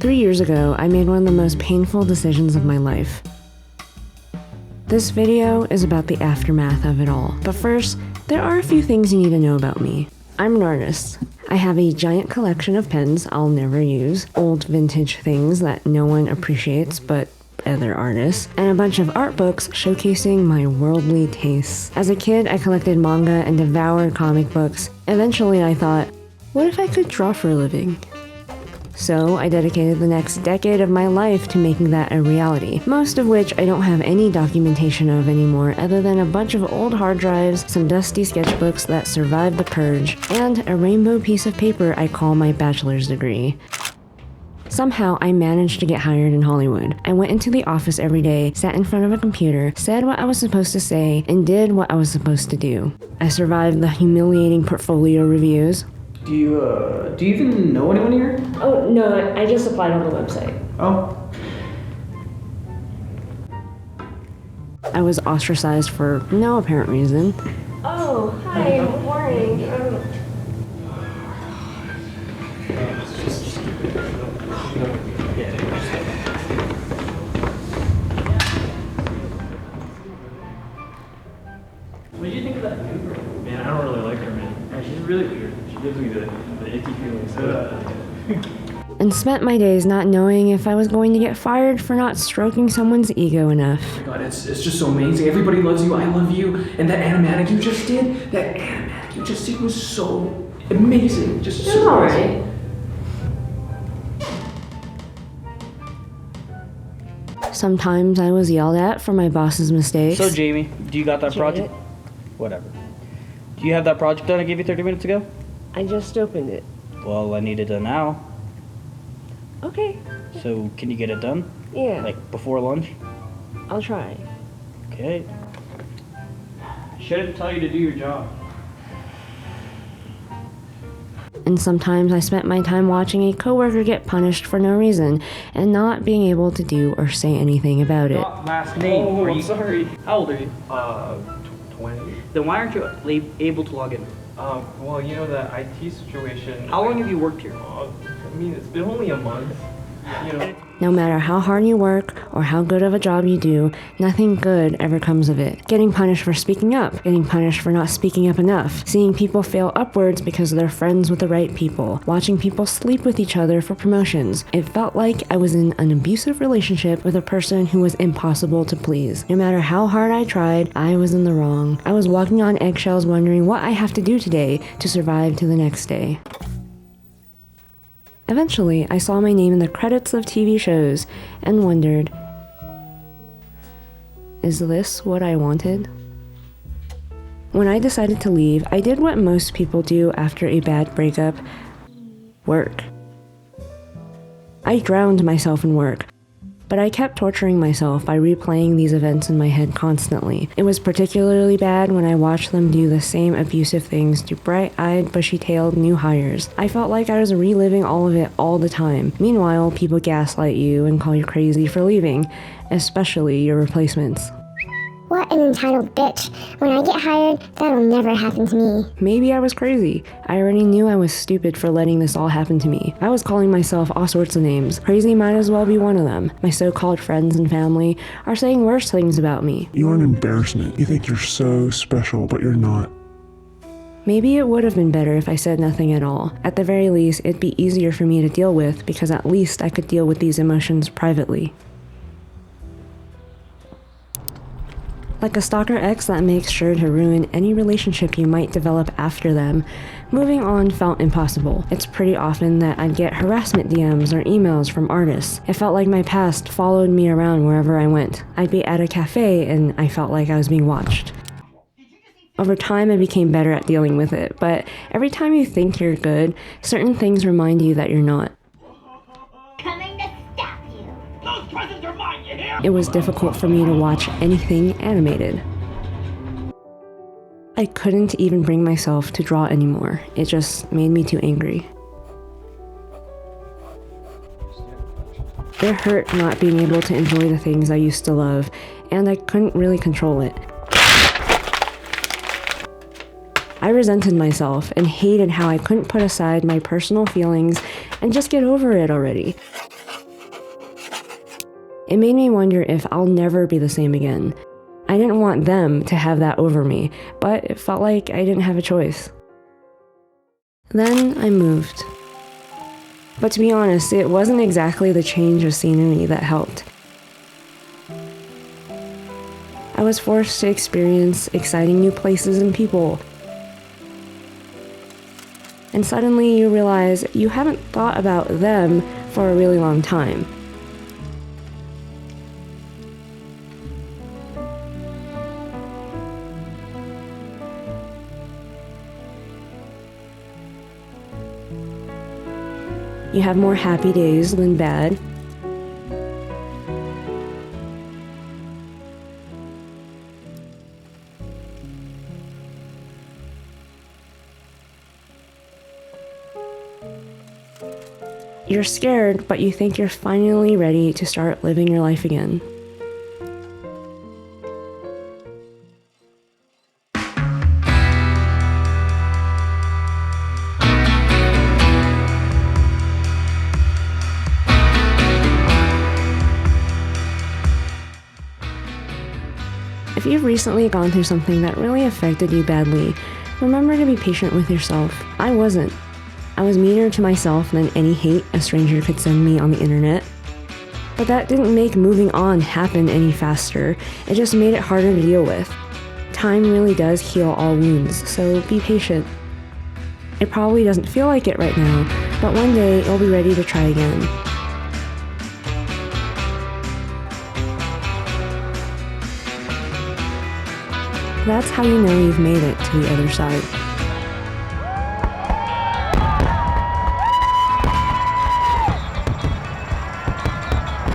3 years ago, I made one of the most painful decisions of my life. This video is about the aftermath of it all. But first, there are a few things you need to know about me. I'm an artist. I have a giant collection of pens I'll never use, old vintage things that no one appreciates but other artists, and a bunch of art books showcasing my worldly tastes. As a kid, I collected manga and devoured comic books. Eventually, I thought, what if I could draw for a living? So I dedicated the next decade of my life to making that a reality, most of which I don't have any documentation of anymore other than a bunch of old hard drives, some dusty sketchbooks that survived the purge, and a rainbow piece of paper I call my bachelor's degree. Somehow, I managed to get hired in Hollywood. I went into the office every day, sat in front of a computer, said what I was supposed to say, and did what I was supposed to do. I survived the humiliating portfolio reviews. Do you even know anyone here? Oh, no, I just applied on the website. Oh. I was ostracized for no apparent reason. Oh, hi, good morning. What did you think of that new girl? Man, I don't really like her, man. Yeah, she's really weird. She gives me the icky feelings. And spent my days not knowing if I was going to get fired for not stroking someone's ego enough. Oh my god, it's just so amazing. Everybody loves you, I love you. And that animatic you just did was so amazing. Just so alright. Sometimes I was yelled at for my boss's mistakes. So Jamie, do you got that project? Whatever. Do you have that project done I gave you 30 minutes ago? I just opened it. Well, I need it done now. Okay. So can you get it done? Yeah. Like before lunch? I'll try. Okay. Shouldn't tell you to do your job. And sometimes I spent my time watching a coworker get punished for no reason and not being able to do or say anything about it. Last name. Oh, Are you, I'm sorry. How old are you? 20. Then why aren't you able to log in? Well, you know, the IT situation. How long have you worked here? I mean, it's been only a month. You know. No matter how hard you work or how good of a job you do, nothing good ever comes of it. Getting punished for speaking up, getting punished for not speaking up enough, seeing people fail upwards because they're friends with the right people, watching people sleep with each other for promotions. It felt like I was in an abusive relationship with a person who was impossible to please. No matter how hard I tried, I was in the wrong. I was walking on eggshells wondering what I have to do today to survive to the next day. Eventually, I saw my name in the credits of TV shows and wondered, is this what I wanted? When I decided to leave, I did what most people do after a bad breakup: work. I drowned myself in work, but I kept torturing myself by replaying these events in my head constantly. It was particularly bad when I watched them do the same abusive things to bright-eyed, bushy-tailed new hires. I felt like I was reliving all of it all the time. Meanwhile, people gaslight you and call you crazy for leaving, especially your replacements. What an entitled bitch. When I get hired, that'll never happen to me. Maybe I was crazy. I already knew I was stupid for letting this all happen to me. I was calling myself all sorts of names. Crazy might as well be one of them. My so-called friends and family are saying worse things about me. You're an embarrassment. You think you're so special, but you're not. Maybe it would have been better if I said nothing at all. At the very least, it'd be easier for me to deal with because at least I could deal with these emotions privately. Like a stalker ex that makes sure to ruin any relationship you might develop after them, moving on felt impossible. It's pretty often that I'd get harassment DMs or emails from artists. It felt like my past followed me around wherever I went. I'd be at a cafe and I felt like I was being watched. Over time, I became better at dealing with it, but every time you think you're good, certain things remind you that you're not. Coming to stop you. Those presents are mine, you hear? It was difficult for me to watch anything animated. I couldn't even bring myself to draw anymore. It just made me too angry. It hurt not being able to enjoy the things I used to love, and I couldn't really control it. I resented myself and hated how I couldn't put aside my personal feelings and just get over it already. It made me wonder if I'll never be the same again. I didn't want them to have that over me, but it felt like I didn't have a choice. Then I moved. But to be honest, it wasn't exactly the change of scenery that helped. I was forced to experience exciting new places and people. And suddenly you realize you haven't thought about them for a really long time. You have more happy days than bad. You're scared, but you think you're finally ready to start living your life again. If you've recently gone through something that really affected you badly, remember to be patient with yourself. I wasn't. I was meaner to myself than any hate a stranger could send me on the internet. But that didn't make moving on happen any faster. It just made it harder to deal with. Time really does heal all wounds, so be patient. It probably doesn't feel like it right now, but one day you'll be ready to try again. That's how you know you've made it to the other side.